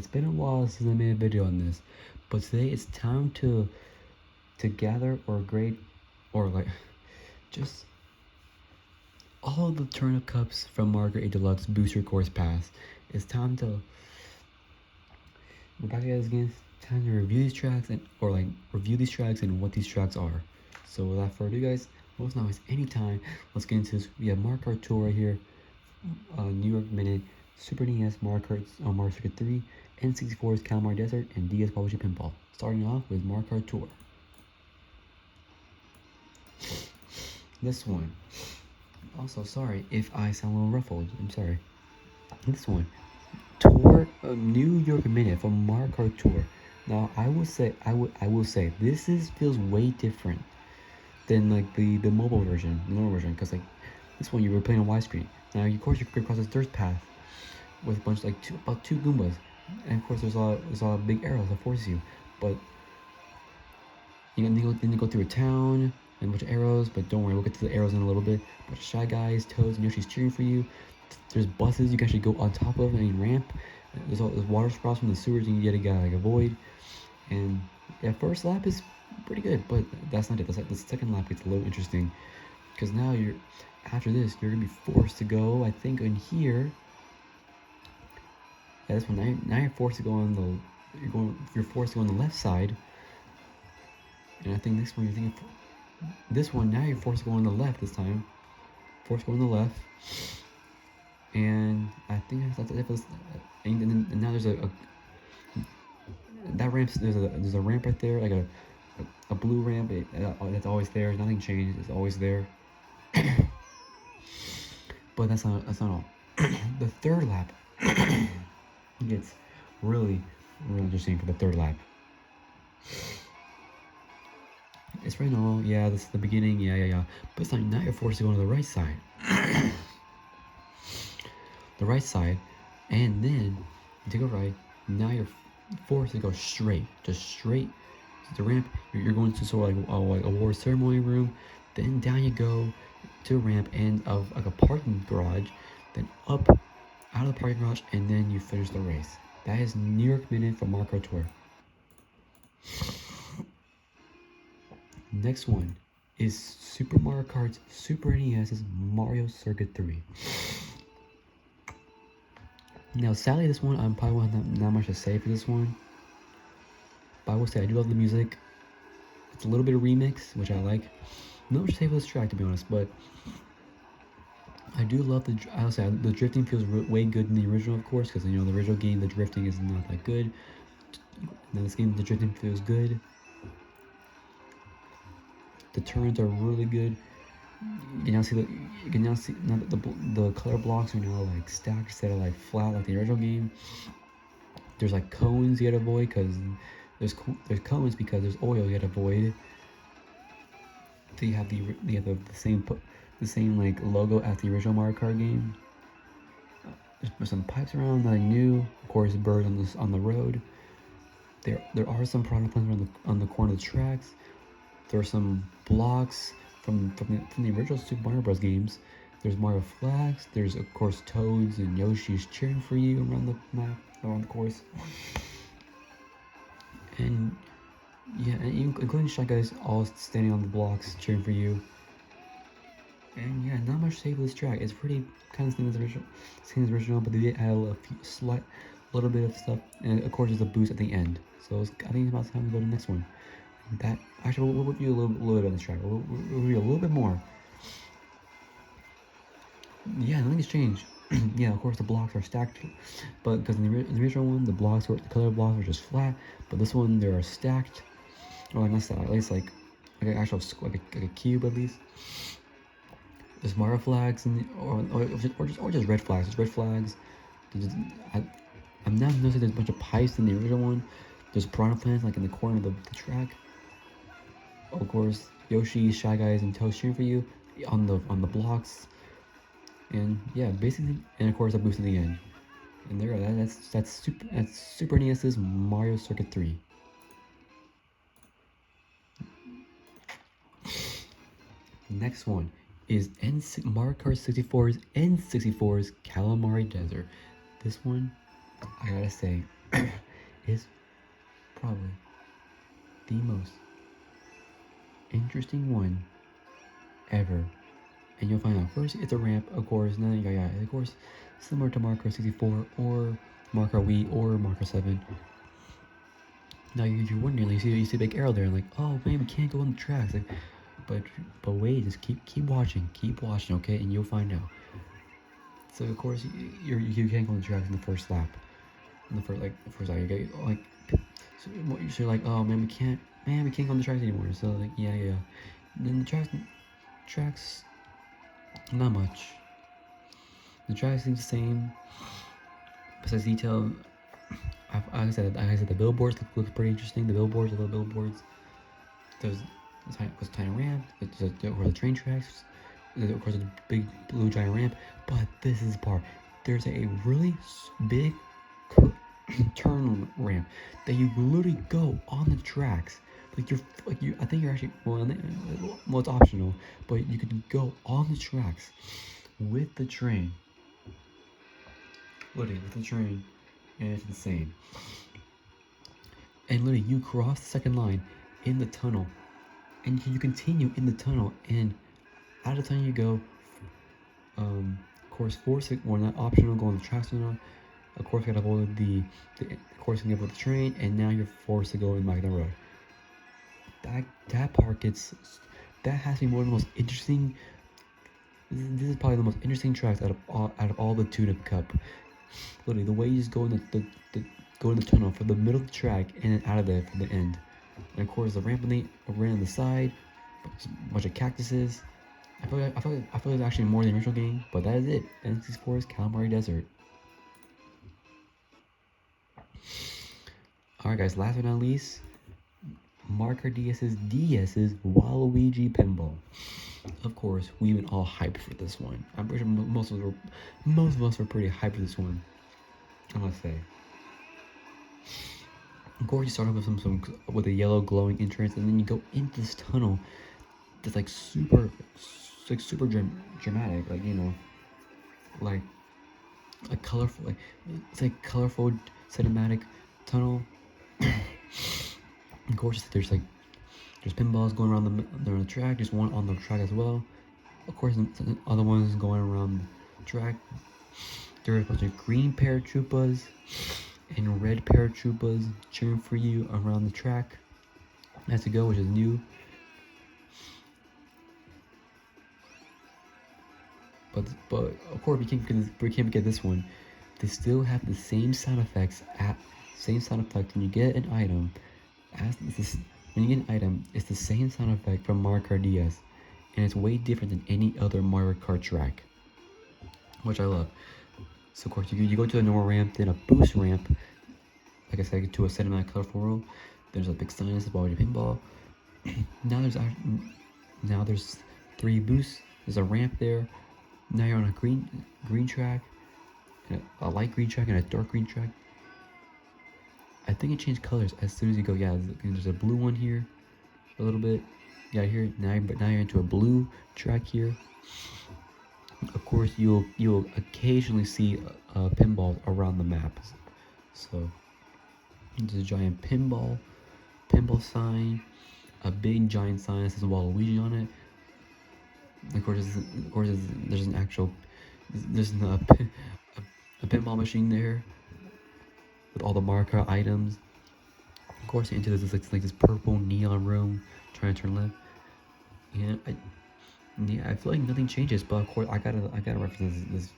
it's been a while since I made a video on this, but today it's time to gather or grade or like just all of the Turnip Cups from Margaret A Deluxe Booster Course Pass. It's time to we're back at it again. Time to review these tracks and review these tracks and what these tracks are. So without further ado, guys, let's not waste any time. Let's get into this. We have Mario Kart Tour right here, New York Minute, Super NES Mario Kart Mario Circuit 3, N64's Calamari Desert, and DS Publishing Pinball. Starting off with Mario Kart Tour. This one. Also, sorry if I sound a little ruffled. I'm sorry. This one. Tour of New York Minute from Mario Kart Tour. Now, I will say this feels way different than like the mobile version, the normal version, because like this one you were playing on widescreen. Now, of course, you could cross this dirt path with a bunch about two Goombas, and of course there's a lot of big arrows that force you. But then you go through a town and a bunch of arrows. But don't worry, we'll get to the arrows in a little bit. A bunch of Shy Guys, Toads, and Yoshi's cheering for you. There's buses you can actually go on top of and ramp. There's water sprouts from the sewers you gotta like avoid. And yeah, first lap is pretty good, but that's not it. The second lap gets a little interesting, because now after this you're gonna be forced to go, I think, in here. Yeah, this one now you're forced to go on you're forced to go on the left side. And I think this one now you're forced to go on the left this time. Forced to go on the left. And I think that's it. And now there's there's a ramp right there, like a blue ramp. That's always there. Nothing changed. It's always there. But that's not all. The third lap gets really interesting for the third lap. It's right now, yeah, this is the beginning, yeah. But it's like now you're forced to go to the right side. The right side, and then you take a right. Now you're forced to go straight to the ramp. You're going to sort of like a award ceremony room. Then down you go to a ramp and of like a parking garage. Then up out of the parking garage, and then you finish the race. That is New York Minute from Mario Kart Tour. Next one is Super Mario Kart's Super NES's Mario Circuit 3. Now, sadly, this one, I'm probably not much to say for this one. But I will say, I do love the music. It's a little bit of remix, which I like. Not much to say for this track, to be honest, but I do love the drifting feels way good in the original, of course, because, the original game, the drifting is not that good. Now, this game, the drifting feels good. The turns are really good. You can now see now that the color blocks are now like stacked instead of like flat like the original game. There's like cones you gotta avoid because there's cones because there's oil you gotta avoid. They have the same like logo as the original Mario Kart game. There's some pipes around that are new. Of course, birds on the road. There are some product plants on the corner of the tracks. There are some blocks from the original Super Mario Bros. Games. There's Mario flags. There's, of course, Toads and Yoshi's cheering for you around the map, around the course. And yeah, including Shy Guys all standing on the blocks cheering for you. And yeah, not much to say for this track. It's pretty kind of same as the original, but they did add a little bit of stuff. And of course, there's a boost at the end. So I think it's about time to go to the next one. That actually we'll review a little bit on this track. We'll review a little bit more. Yeah, nothing's changed. Yeah, of course the blocks are stacked, but because in the original one the color blocks were just flat, but this one they are stacked, or not stacked, at least like an actual like a cube at least. There's Mario flags or just red flags. There's red flags. I'm now noticing there's a bunch of pipes in the original one. There's piranha plants like in the corner of the track. Of course, Yoshi, Shy Guys, and Toast cheering for you on the blocks, and yeah, basically, and of course a boost at the end. And there, that's Super NES's Mario Circuit 3. Next one is Mario Kart 64's N64's Calamari Desert. This one, I gotta say, is probably the most interesting one ever. And you'll find out first it's a ramp, of course, and then of course, similar to Mario 64 or Mario Wii or Mario 7. Now you're wondering, like, you see a big arrow there, and like, oh man, we can't go on the tracks. Like, but wait, just keep watching, okay, and you'll find out. So of course you can't go on the tracks in the first lap. In the first lap, you get like, so you're like, oh man, we can't go on the tracks anymore. So like, yeah. And then the tracks, not much. The tracks seem the same. Besides detail, like I said, the billboards look pretty interesting. The little billboards. There's a tiny ramp. There's the train tracks. There's, of course, a big blue giant ramp. But this is the part. There's a really big turn ramp that you literally go on the tracks. I think you're actually well. It's optional, but you can go on the tracks with the train. Literally with the train, and it's insane. And literally, you cross the second line in the tunnel, and you continue in the tunnel, and out of the tunnel you go. Of course, not optional, go on the tracks now. Of course, you gotta avoid the course you get with the train, and now you're forced to go in back the road. That part that has to be one of the most interesting. This is probably the most interesting tracks out of all the Turnip Cup. Literally, the way you just go in the tunnel from the middle of the track and then out of there from the end. And of course, the ramp on the side, a bunch of cactuses. I feel like it's actually more than the original game, but that is it. N64's Calamari Desert. Alright guys, last but not least, Marker DS's Waluigi Pinball. Of course, we've been all hyped for this one. I'm pretty sure most of us were pretty hyped for this one, I must say. Of course, you start off with a yellow glowing entrance, and then you go into this tunnel that's like super dramatic, like, you know, like a colorful, like it's like colorful cinematic tunnel. Of course, there's pinballs going around the track. There's one on the track as well. Of course, the other ones going around the track. There are a bunch of green paratroopas and red paratroopas cheering for you around the track as you go, which is new. But of course, we can't get this one. They still have the same sound effects when you get an item. When you get an item, it's the same sound effect from Mario Kart DS, and it's way different than any other Mario Kart track, which I love. So of course, you go to a normal ramp, then a boost ramp, like I said, to a cinematic colorful world. There's a big sign that says Waluigi Pinball. Now there's 3 boosts. There's a ramp there. Now you're on a green track, and a light green track, and a dark green track. I think it changed colors as soon as you go. Yeah, there's a blue one here, a little bit. Yeah, here now you're into a blue track here. Of course, you'll occasionally see pinballs around the map. So there's a giant pinball sign, a big giant sign that says Waluigi on it. Of course, there's a pinball machine there with all the Mario Kart items. Of course, into this purple neon room, trying to turn left. And I feel like nothing changes, but of course I gotta reference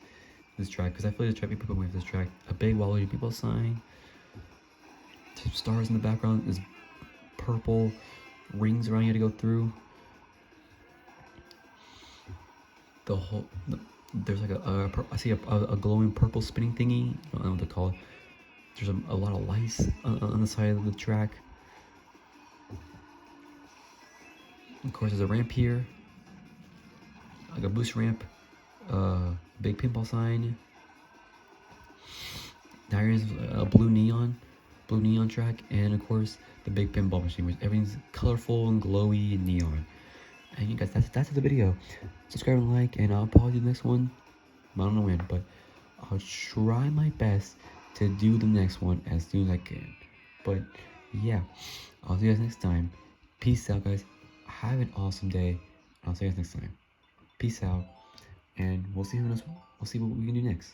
this track, because I feel like this track people with this track. A big Waluigi People sign, some stars in the background, there's purple rings around you to go through. There's like I see a glowing purple spinning thingy. I don't know what to call it. There's a lot of lights on the side of the track. Of course, there's a ramp here, like a boost ramp, big pinball sign. Now here's a blue neon track, and of course the big pinball machine, where everything's colorful and glowy and neon. And you guys, that's the video. Subscribe and like, and I'll probably do the next one. I don't know when, but I'll try my best to do the next one as soon as I can. But yeah, I'll see you guys next time. Peace out, guys. Have an awesome day. I'll see you guys next time. Peace out, and we'll see what we can do next.